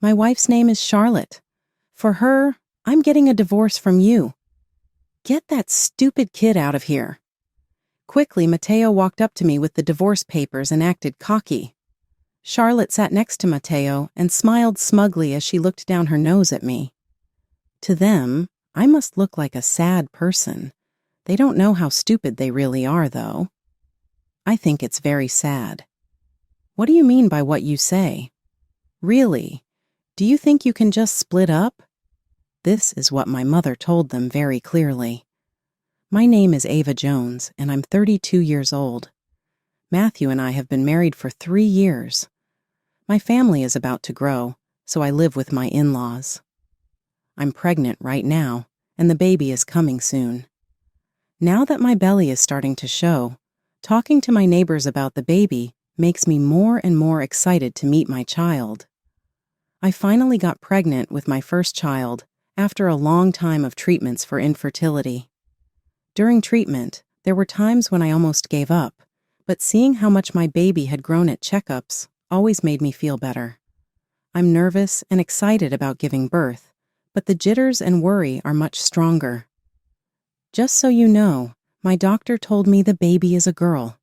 My wife's name is Charlotte. For her, I'm getting a divorce from you. Get that stupid kid out of here." Quickly, Mateo walked up to me with the divorce papers and acted cocky. Charlotte sat next to Mateo and smiled smugly as she looked down her nose at me. To them, I must look like a sad person. They don't know how stupid they really are, though. I think it's very sad. What do you mean by what you say? Really? Do you think you can just split up? This is what my mother told them very clearly. My name is Ava Jones, and I'm 32 years old. Matthew and I have been married for 3 years. My family is about to grow, so I live with my in-laws. I'm pregnant right now, and the baby is coming soon. Now that my belly is starting to show, talking to my neighbors about the baby makes me more and more excited to meet my child. I finally got pregnant with my first child after a long time of treatments for infertility. During treatment, there were times when I almost gave up, but seeing how much my baby had grown at checkups always made me feel better. I'm nervous and excited about giving birth, but the jitters and worry are much stronger. Just so you know, my doctor told me the baby is a girl.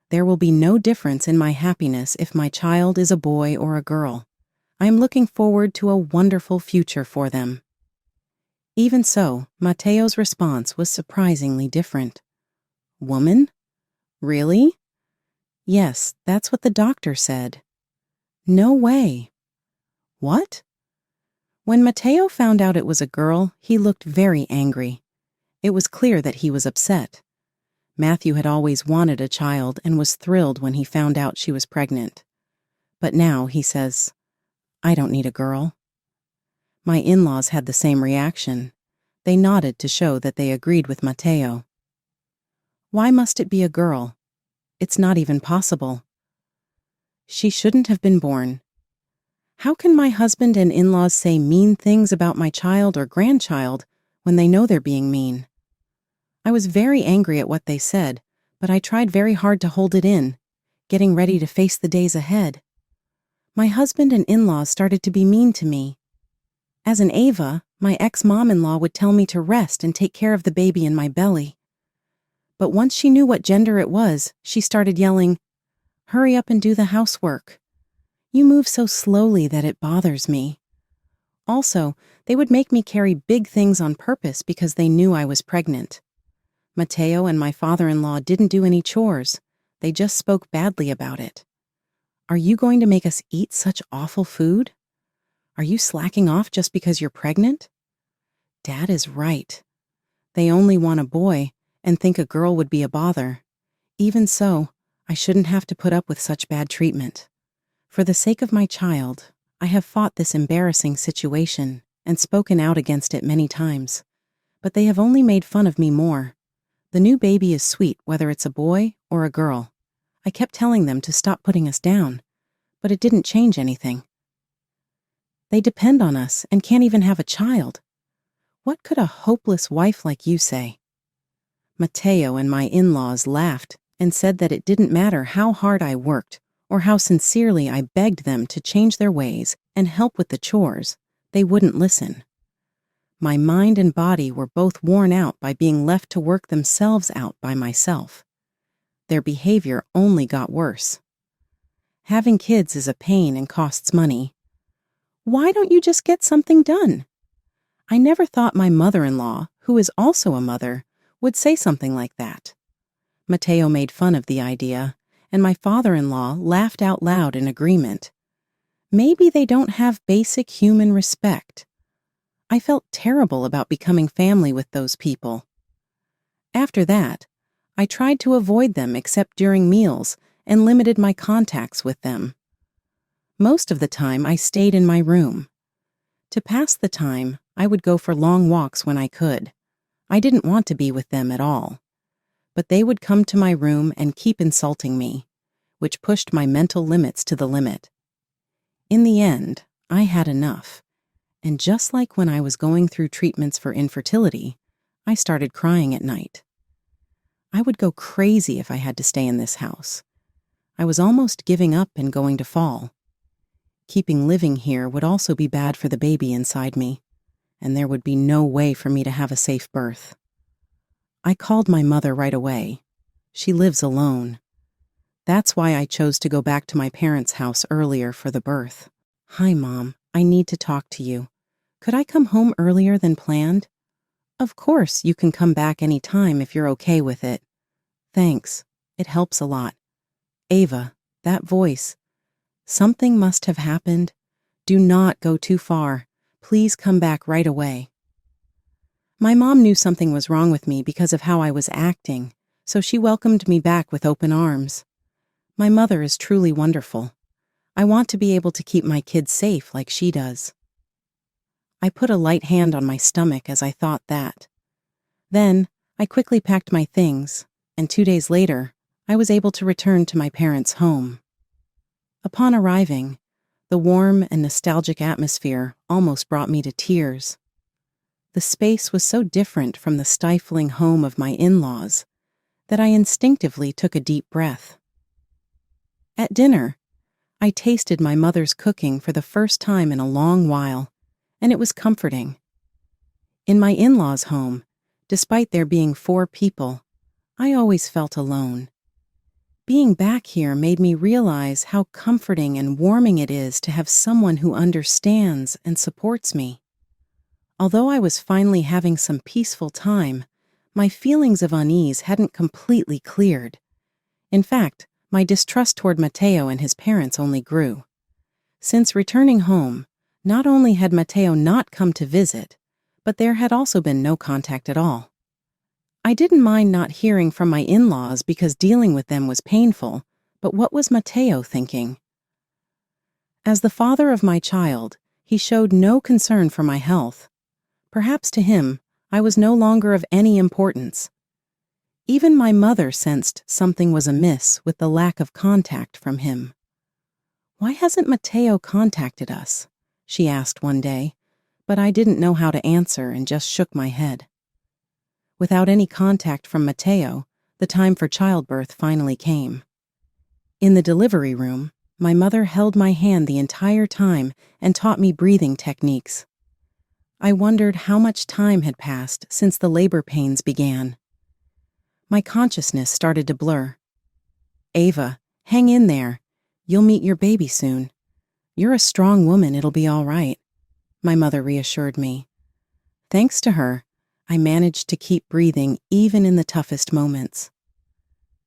There will be no difference in my happiness if my child is a boy or a girl. I am looking forward to a wonderful future for them. Even so, Mateo's response was surprisingly different. Woman? Really? Yes, that's what the doctor said. No way. What? When Mateo found out it was a girl, he looked very angry. It was clear that he was upset. Matthew had always wanted a child and was thrilled when he found out she was pregnant. But now he says, "I don't need a girl." My in-laws had the same reaction. They nodded to show that they agreed with Mateo. Why must it be a girl? It's not even possible. She shouldn't have been born. How can my husband and in-laws say mean things about my child or grandchild when they know they're being mean? I was very angry at what they said, but I tried very hard to hold it in, getting ready to face the days ahead. My husband and in-laws started to be mean to me. As an Ava, my ex-mom-in-law would tell me to rest and take care of the baby in my belly. But once she knew what gender it was, she started yelling, "Hurry up and do the housework. You move so slowly that it bothers me." Also, they would make me carry big things on purpose because they knew I was pregnant. Mateo and my father-in-law didn't do any chores. They just spoke badly about it. Are you going to make us eat such awful food? Are you slacking off just because you're pregnant? Dad is right. They only want a boy and think a girl would be a bother. Even so, I shouldn't have to put up with such bad treatment. For the sake of my child, I have fought this embarrassing situation and spoken out against it many times. But they have only made fun of me more. The new baby is sweet whether it's a boy or a girl. I kept telling them to stop putting us down, but it didn't change anything. They depend on us and can't even have a child. What could a hopeless wife like you say? Mateo and my in-laws laughed and said that it didn't matter how hard I worked or how sincerely I begged them to change their ways and help with the chores. They wouldn't listen. My mind and body were both worn out by being left to work themselves out by myself. Their behavior only got worse. Having kids is a pain and costs money. Why don't you just get something done? I never thought my mother-in-law, who is also a mother, would say something like that. Mateo made fun of the idea, and my father-in-law laughed out loud in agreement. Maybe they don't have basic human respect. I felt terrible about becoming family with those people. After that, I tried to avoid them except during meals and limited my contacts with them. Most of the time, I stayed in my room. To pass the time, I would go for long walks when I could. I didn't want to be with them at all. But they would come to my room and keep insulting me, which pushed my mental limits to the limit. In the end, I had enough. And just like when I was going through treatments for infertility, I started crying at night. I would go crazy if I had to stay in this house. I was almost giving up and going to fall. Keeping living here would also be bad for the baby inside me, and there would be no way for me to have a safe birth. I called my mother right away. She lives alone. That's why I chose to go back to my parents' house earlier for the birth. "Hi, Mom. I need to talk to you. Could I come home earlier than planned?" "Of course, you can come back any time if you're okay with it." "Thanks. It helps a lot." Ava, that voice. Something must have happened. Do not go too far. Please come back right away. My mom knew something was wrong with me because of how I was acting, so she welcomed me back with open arms. My mother is truly wonderful. I want to be able to keep my kids safe like she does. I put a light hand on my stomach as I thought that. Then, I quickly packed my things, and 2 days later, I was able to return to my parents' home. Upon arriving, the warm and nostalgic atmosphere almost brought me to tears. The space was so different from the stifling home of my in-laws that I instinctively took a deep breath. At dinner, I tasted my mother's cooking for the first time in a long while, and it was comforting. In my in-laws' home, despite there being 4 people, I always felt alone. Being back here made me realize how comforting and warming it is to have someone who understands and supports me. Although I was finally having some peaceful time, my feelings of unease hadn't completely cleared. In fact, my distrust toward Matteo and his parents only grew. Since returning home, not only had Matteo not come to visit, but there had also been no contact at all. I didn't mind not hearing from my in-laws because dealing with them was painful, but what was Matteo thinking? As the father of my child, he showed no concern for my health. Perhaps to him, I was no longer of any importance. Even my mother sensed something was amiss with the lack of contact from him. "Why hasn't Matteo contacted us?" she asked one day, but I didn't know how to answer and just shook my head. Without any contact from Matteo, the time for childbirth finally came. In the delivery room, my mother held my hand the entire time and taught me breathing techniques. I wondered how much time had passed since the labor pains began. My consciousness started to blur. "Ava, hang in there. You'll meet your baby soon. You're a strong woman, it'll be all right," my mother reassured me. Thanks to her, I managed to keep breathing even in the toughest moments.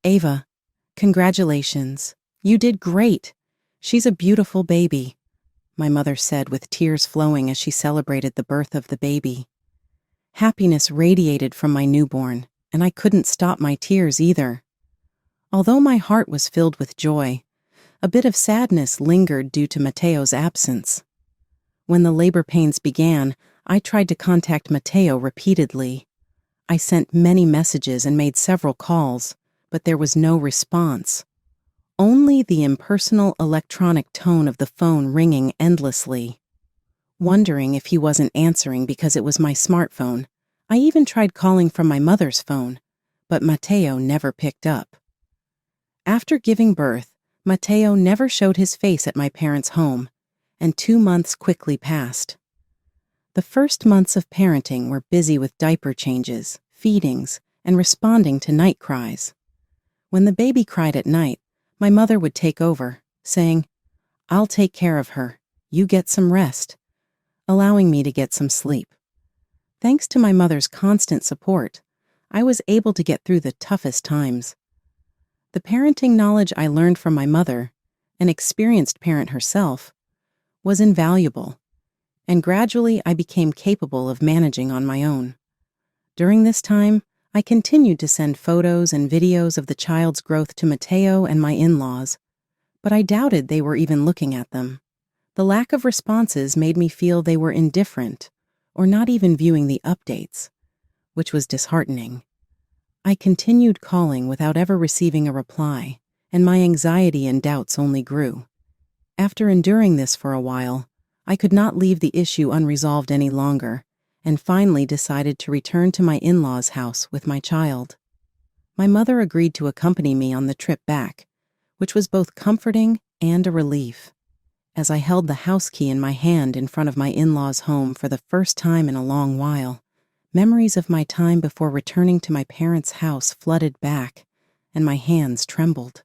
"Ava, congratulations. You did great. She's a beautiful baby," my mother said with tears flowing as she celebrated the birth of the baby. Happiness radiated from my newborn, and I couldn't stop my tears either. Although my heart was filled with joy, a bit of sadness lingered due to Matteo's absence. When the labor pains began, I tried to contact Matteo repeatedly. I sent many messages and made several calls, but there was no response. Only the impersonal electronic tone of the phone ringing endlessly. Wondering if he wasn't answering because it was my smartphone, I even tried calling from my mother's phone, but Matteo never picked up. After giving birth, Matteo never showed his face at my parents' home, and 2 months quickly passed. The first months of parenting were busy with diaper changes, feedings, and responding to night cries. When the baby cried at night, my mother would take over, saying, "I'll take care of her. You get some rest," allowing me to get some sleep. Thanks to my mother's constant support, I was able to get through the toughest times. The parenting knowledge I learned from my mother, an experienced parent herself, was invaluable, and gradually I became capable of managing on my own. During this time, I continued to send photos and videos of the child's growth to Matteo and my in-laws, but I doubted they were even looking at them. The lack of responses made me feel they were indifferent, or not even viewing the updates, which was disheartening. I continued calling without ever receiving a reply, and my anxiety and doubts only grew. After enduring this for a while, I could not leave the issue unresolved any longer, and finally decided to return to my in-laws' house with my child. My mother agreed to accompany me on the trip back, which was both comforting and a relief. As I held the house key in my hand in front of my in-laws' home for the first time in a long while, memories of my time before returning to my parents' house flooded back, and my hands trembled.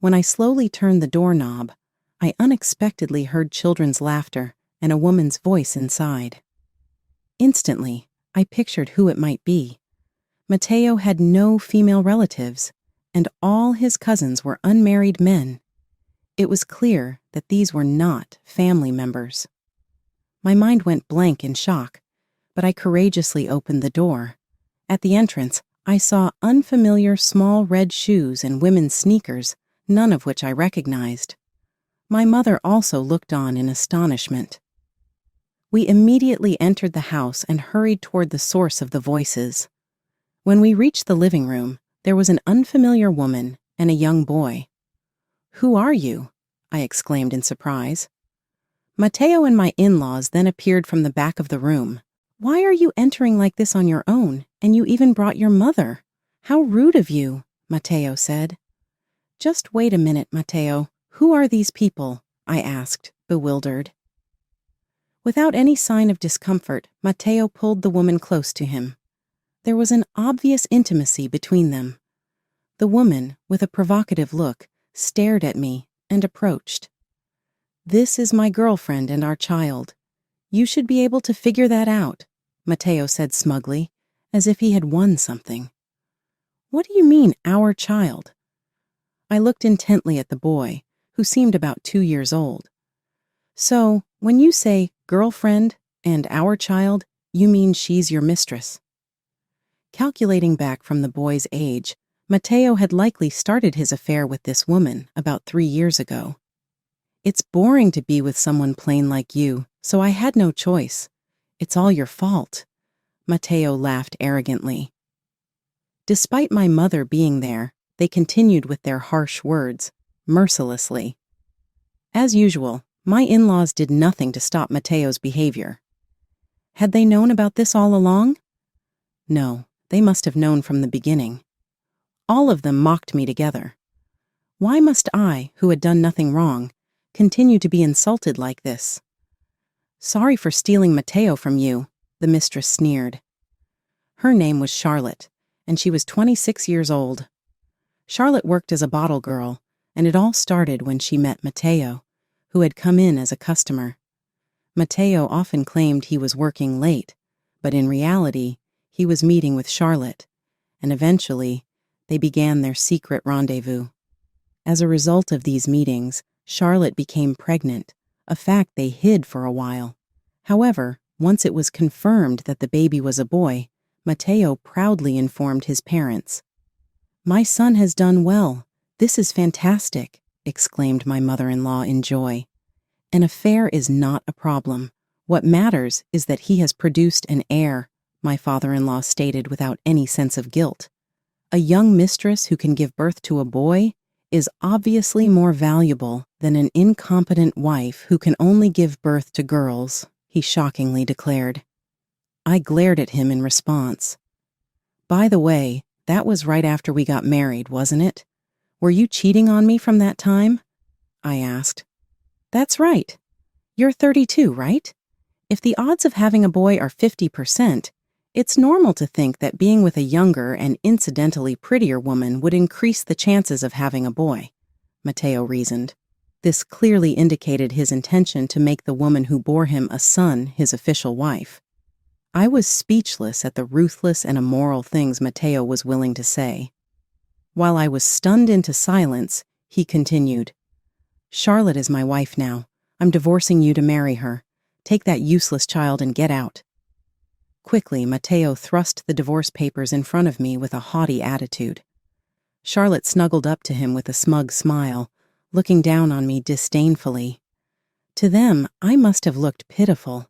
When I slowly turned the doorknob, I unexpectedly heard children's laughter and a woman's voice inside. Instantly, I pictured who it might be. Mateo had no female relatives, and all his cousins were unmarried men. It was clear that these were not family members. My mind went blank in shock, but I courageously opened the door. At the entrance, I saw unfamiliar small red shoes and women's sneakers, none of which I recognized. My mother also looked on in astonishment. We immediately entered the house and hurried toward the source of the voices. When we reached the living room, there was an unfamiliar woman and a young boy. "Who are you?" I exclaimed in surprise. Mateo and my in-laws then appeared from the back of the room. "Why are you entering like this on your own, and you even brought your mother? How rude of you," Mateo said. "Just wait a minute, Mateo. Who are these people?" I asked, bewildered. Without any sign of discomfort, Mateo pulled the woman close to him. There was an obvious intimacy between them. The woman, with a provocative look, stared at me and approached. "This is my girlfriend and our child. You should be able to figure that out," Mateo said smugly, as if he had won something. "What do you mean, our child?" I looked intently at the boy, who seemed about 2 years old. "So, when you say girlfriend and our child, you mean she's your mistress?" Calculating back from the boy's age, Mateo had likely started his affair with this woman about 3 years ago. "It's boring to be with someone plain like you, so I had no choice. It's all your fault," Mateo laughed arrogantly. Despite my mother being there, they continued with their harsh words, mercilessly. As usual, my in-laws did nothing to stop Mateo's behavior. Had they known about this all along? No, they must have known from the beginning. All of them mocked me together. Why must I, who had done nothing wrong, continue to be insulted like this? "Sorry for stealing Mateo from you," the mistress sneered. Her name was Charlotte, and she was 26 years old. Charlotte worked as a bottle girl, and it all started when she met Mateo, who had come in as a customer. Mateo often claimed he was working late, but in reality, he was meeting with Charlotte, and eventually, they began their secret rendezvous. As a result of these meetings, Charlotte became pregnant, a fact they hid for a while. However, once it was confirmed that the baby was a boy, Mateo proudly informed his parents. "My son has done well. This is fantastic," exclaimed my mother-in-law in joy. "An affair is not a problem. What matters is that he has produced an heir," my father-in-law stated without any sense of guilt. "A young mistress who can give birth to a boy is obviously more valuable than an incompetent wife who can only give birth to girls," he shockingly declared. I glared at him in response. "By the way, that was right after we got married, wasn't it? Were you cheating on me from that time?" I asked. "That's right. You're 32, right? If the odds of having a boy are 50%, it's normal to think that being with a younger and incidentally prettier woman would increase the chances of having a boy," Mateo reasoned. This clearly indicated his intention to make the woman who bore him a son his official wife. I was speechless at the ruthless and immoral things Mateo was willing to say. While I was stunned into silence, he continued, "Charlotte is my wife now. I'm divorcing you to marry her. Take that useless child and get out." Quickly, Mateo thrust the divorce papers in front of me with a haughty attitude. Charlotte snuggled up to him with a smug smile, looking down on me disdainfully. To them, I must have looked pitiful.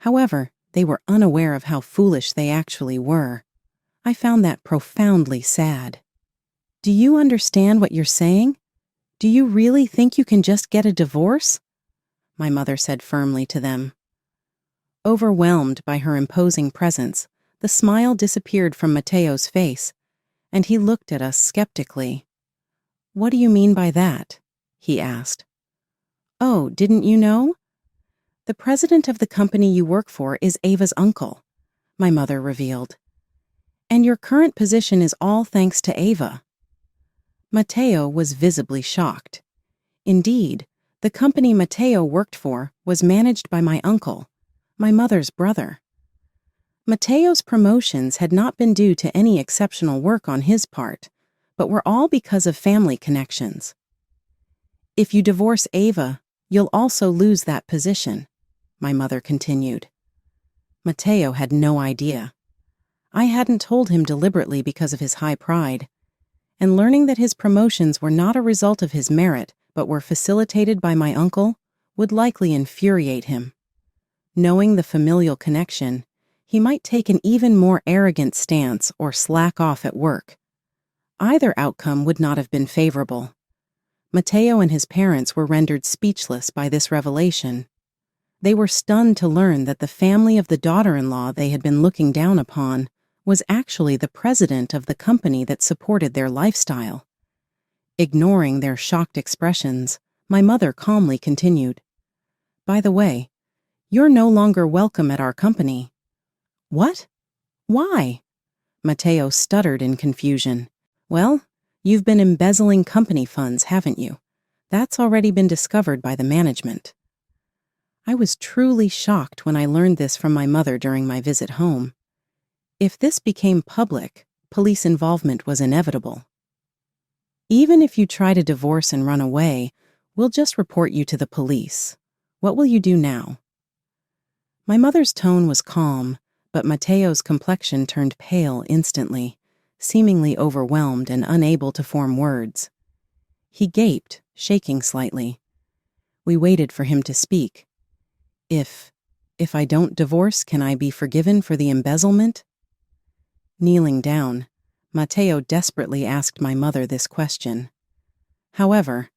However, they were unaware of how foolish they actually were. I found that profoundly sad. "Do you understand what you're saying? Do you really think you can just get a divorce?" my mother said firmly to them. Overwhelmed by her imposing presence, the smile disappeared from Mateo's face, and he looked at us skeptically. "What do you mean by that?" he asked. Oh, didn't you know? The president of the company you work for is Ava's uncle, my mother revealed. And your current position is all thanks to Ava. Mateo was visibly shocked. Indeed, the company Mateo worked for was managed by my uncle, my mother's brother. Mateo's promotions had not been due to any exceptional work on his part, but were all because of family connections. If you divorce Ava, you'll also lose that position, my mother continued. Mateo had no idea. I hadn't told him deliberately because of his high pride, and learning that his promotions were not a result of his merit but were facilitated by my uncle would likely infuriate him. Knowing the familial connection, he might take an even more arrogant stance or slack off at work. Either outcome would not have been favorable. Mateo and his parents were rendered speechless by this revelation. They were stunned to learn that the family of the daughter-in-law they had been looking down upon was actually the president of the company that supported their lifestyle. Ignoring their shocked expressions, my mother calmly continued, "By the way, you're no longer welcome at our company." "What? Why?" Mateo stuttered in confusion. "Well, you've been embezzling company funds, haven't you? That's already been discovered by the management." I was truly shocked when I learned this from my mother during my visit home. If this became public, police involvement was inevitable. "Even if you try to divorce and run away, we'll just report you to the police. What will you do now?" My mother's tone was calm, but Mateo's complexion turned pale instantly, seemingly overwhelmed and unable to form words. He gaped, shaking slightly. We waited for him to speak. If I don't divorce, can I be forgiven for the embezzlement?" Kneeling down, Mateo desperately asked my mother this question. However,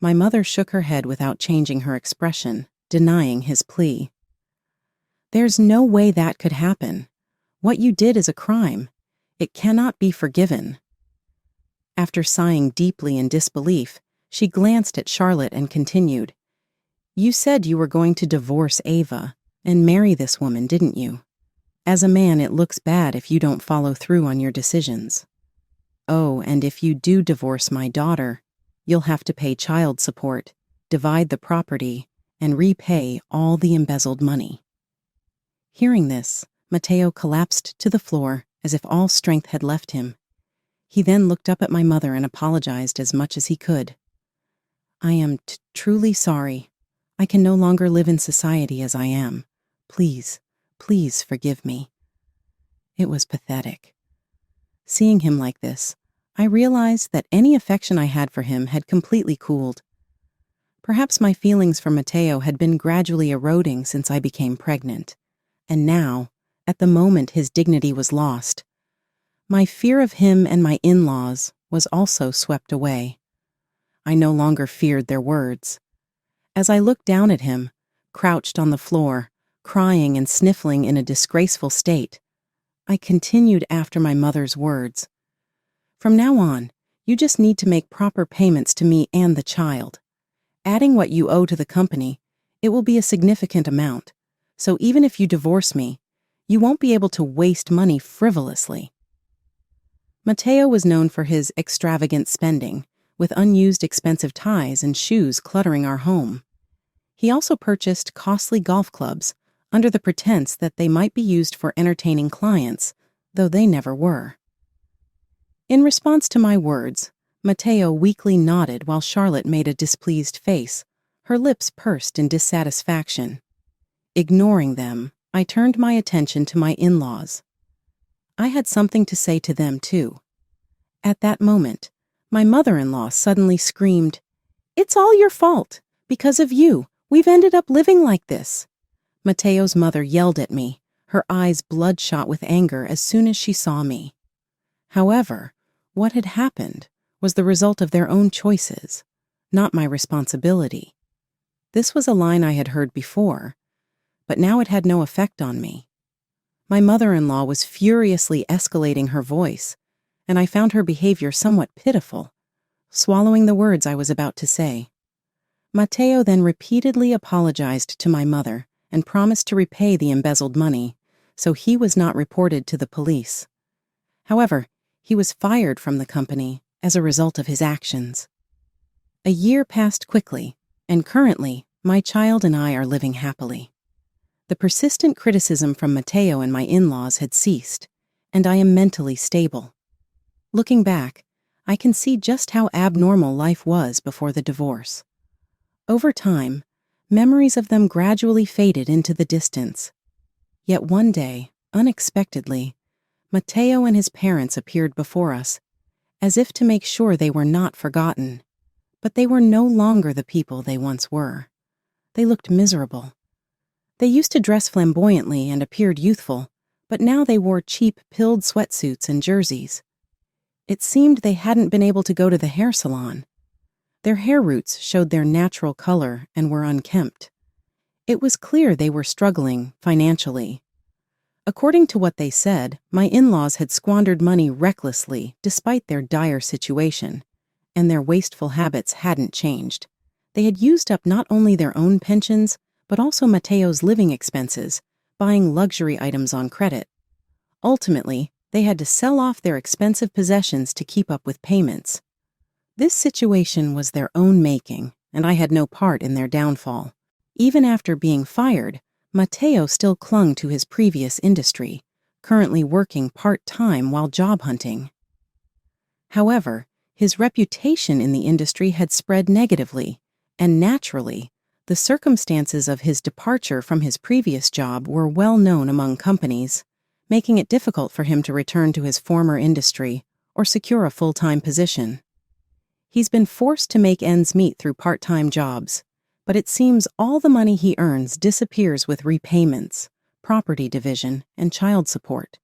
my mother shook her head without changing her expression, denying his plea. "There's no way that could happen. What you did is a crime. It cannot be forgiven." After sighing deeply in disbelief, she glanced at Charlotte and continued, "You said you were going to divorce Ava and marry this woman, didn't you? As a man, it looks bad if you don't follow through on your decisions. Oh, and if you do divorce my daughter, you'll have to pay child support, divide the property, and repay all the embezzled money." Hearing this, Mateo collapsed to the floor as if all strength had left him. He then looked up at my mother and apologized as much as he could. "I am truly sorry. I can no longer live in society as I am. Please forgive me." It was pathetic. Seeing him like this, I realized that any affection I had for him had completely cooled. Perhaps my feelings for Mateo had been gradually eroding since I became pregnant, and now, at the moment his dignity was lost, my fear of him and my in-laws was also swept away. I no longer feared their words. As I looked down at him, crouched on the floor, crying and sniffling in a disgraceful state, I continued after my mother's words. "From now on, you just need to make proper payments to me and the child. Adding what you owe to the company, it will be a significant amount, so even if you divorce me, you won't be able to waste money frivolously." Mateo was known for his extravagant spending, with unused expensive ties and shoes cluttering our home. He also purchased costly golf clubs under the pretense that they might be used for entertaining clients, though they never were. In response to my words, Mateo weakly nodded while Charlotte made a displeased face, her lips pursed in dissatisfaction. Ignoring them, I turned my attention to my in-laws. I had something to say to them, too. At that moment, my mother-in-law suddenly screamed, "It's all your fault. Because of you, we've ended up living like this." Mateo's mother yelled at me, her eyes bloodshot with anger as soon as she saw me. However, what had happened was the result of their own choices, not my responsibility. This was a line I had heard before, but now it had no effect on me. My mother-in-law was furiously escalating her voice, and I found her behavior somewhat pitiful, swallowing the words I was about to say. Matteo then repeatedly apologized to my mother and promised to repay the embezzled money, so he was not reported to the police. However, he was fired from the company as a result of his actions. A year passed quickly, and currently, my child and I are living happily. The persistent criticism from Matteo and my in-laws had ceased, and I am mentally stable. Looking back, I can see just how abnormal life was before the divorce. Over time, memories of them gradually faded into the distance. Yet one day, unexpectedly, Matteo and his parents appeared before us, as if to make sure they were not forgotten. But they were no longer the people they once were. They looked miserable. They used to dress flamboyantly and appeared youthful, but now they wore cheap, pilled sweatsuits and jerseys. It seemed they hadn't been able to go to the hair salon. Their hair roots showed their natural color and were unkempt. It was clear they were struggling financially. According to what they said, my in-laws had squandered money recklessly despite their dire situation, and their wasteful habits hadn't changed. They had used up not only their own pensions, but also Matteo's living expenses, buying luxury items on credit. Ultimately, they had to sell off their expensive possessions to keep up with payments. This situation was their own making, and I had no part in their downfall. Even after being fired, Matteo still clung to his previous industry, currently working part-time while job hunting. However, his reputation in the industry had spread negatively, and naturally, the circumstances of his departure from his previous job were well known among companies, making it difficult for him to return to his former industry or secure a full-time position. He's been forced to make ends meet through part-time jobs, but it seems all the money he earns disappears with repayments, property division, and child support.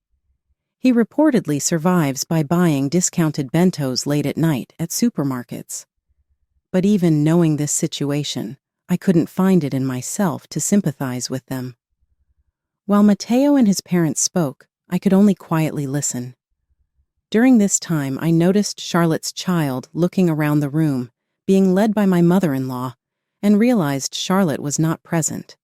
He reportedly survives by buying discounted bentos late at night at supermarkets. But even knowing this situation, I couldn't find it in myself to sympathize with them. While Matteo and his parents spoke, I could only quietly listen. During this time, I noticed Charlotte's child looking around the room, being led by my mother-in-law, and realized Charlotte was not present.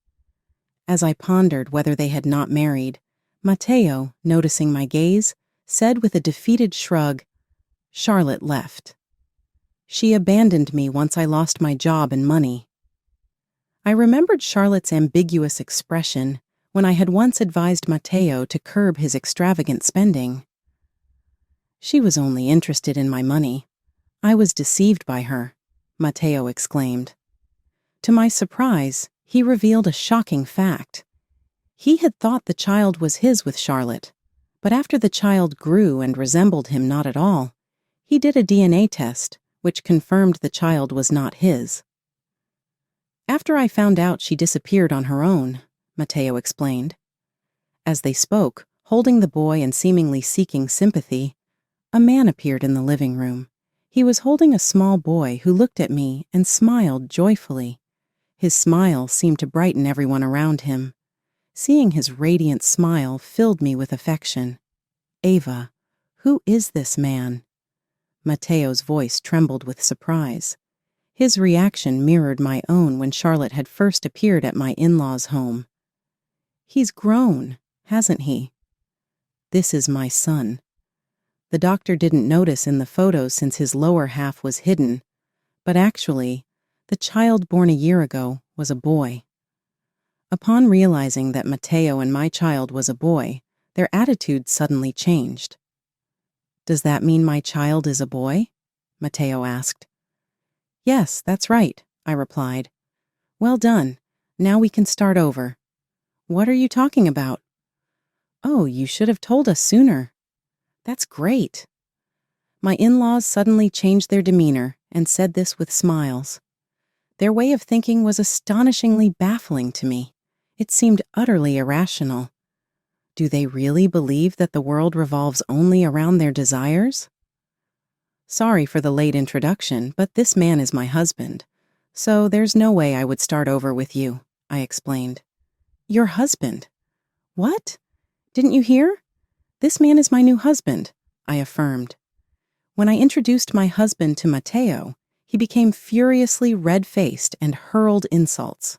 As I pondered whether they had not married, Matteo, noticing my gaze, said with a defeated shrug, "Charlotte left. She abandoned me once I lost my job and money." I remembered Charlotte's ambiguous expression when I had once advised Matteo to curb his extravagant spending. "She was only interested in my money. I was deceived by her," Matteo exclaimed. To my surprise, he revealed a shocking fact. He had thought the child was his with Charlotte, but after the child grew and resembled him not at all, he did a DNA test, which confirmed the child was not his. "After I found out she disappeared on her own," Matteo explained. As they spoke, holding the boy and seemingly seeking sympathy, a man appeared in the living room. He was holding a small boy who looked at me and smiled joyfully. His smile seemed to brighten everyone around him. Seeing his radiant smile filled me with affection. "Ava, who is this man?" Matteo's voice trembled with surprise. His reaction mirrored my own when Charlotte had first appeared at my in-laws' home. "He's grown, hasn't he?" "This is my son." The doctor didn't notice in the photos since his lower half was hidden, but actually, the child born a year ago was a boy. Upon realizing that Matteo and my child was a boy, their attitudes suddenly changed. "Does that mean my child is a boy?" Matteo asked. "Yes, that's right," I replied. "Well done. Now we can start over." "What are you talking about?" "Oh, you should have told us sooner." "That's great." My in-laws suddenly changed their demeanor and said this with smiles. Their way of thinking was astonishingly baffling to me. It seemed utterly irrational. Do they really believe that the world revolves only around their desires? "Sorry for the late introduction, but this man is my husband, so there's no way I would start over with you," I explained. "Your husband? What? Didn't you hear? This man is my new husband," I affirmed. When I introduced my husband to Matteo, He became furiously red-faced and hurled insults.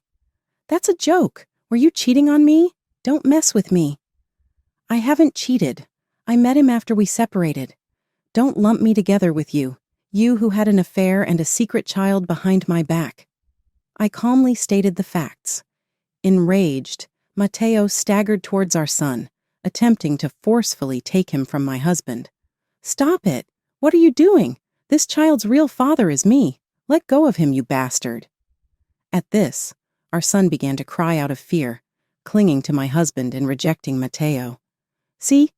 "That's a joke. Were you cheating on me? Don't mess with me." "I haven't cheated. I met him after we separated. Don't lump me together with you, you who had an affair and a secret child behind my back." I calmly stated the facts. Enraged, Mateo staggered towards our son, attempting to forcefully take him from my husband. "Stop it! What are you doing? This child's real father is me. Let go of him, you bastard." At this, our son began to cry out of fear, clinging to my husband and rejecting Mateo. See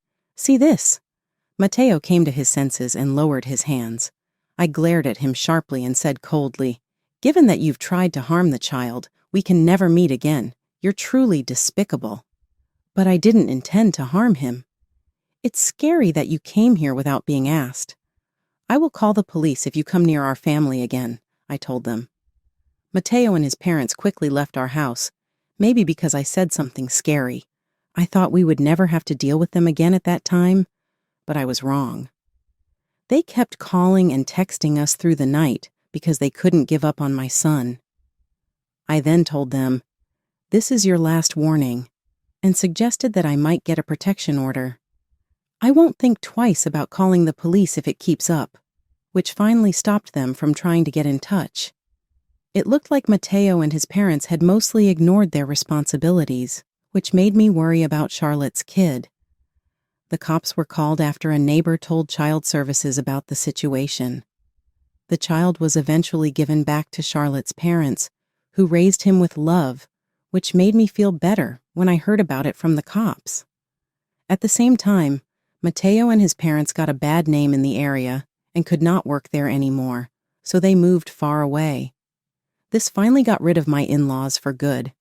this." Mateo came to his senses and lowered his hands. I glared at him sharply and said coldly, "Given that you've tried to harm the child, we can never meet again. You're truly despicable." "But I didn't intend to harm him." "It's scary that you came here without being asked." "I will call the police if you come near our family again," I told them. Mateo and his parents quickly left our house, maybe because I said something scary. I thought we would never have to deal with them again at that time, but I was wrong. They kept calling and texting us through the night because they couldn't give up on my son. I then told them, "This is your last warning," and suggested that I might get a protection order. "I won't think twice about calling the police if it keeps up," which finally stopped them from trying to get in touch. It looked like Mateo and his parents had mostly ignored their responsibilities, which made me worry about Charlotte's kid. The cops were called after a neighbor told child services about the situation. The child was eventually given back to Charlotte's parents, who raised him with love, which made me feel better when I heard about it from the cops. At the same time, Mateo and his parents got a bad name in the area and could not work there anymore, so they moved far away. This finally got rid of my in-laws for good,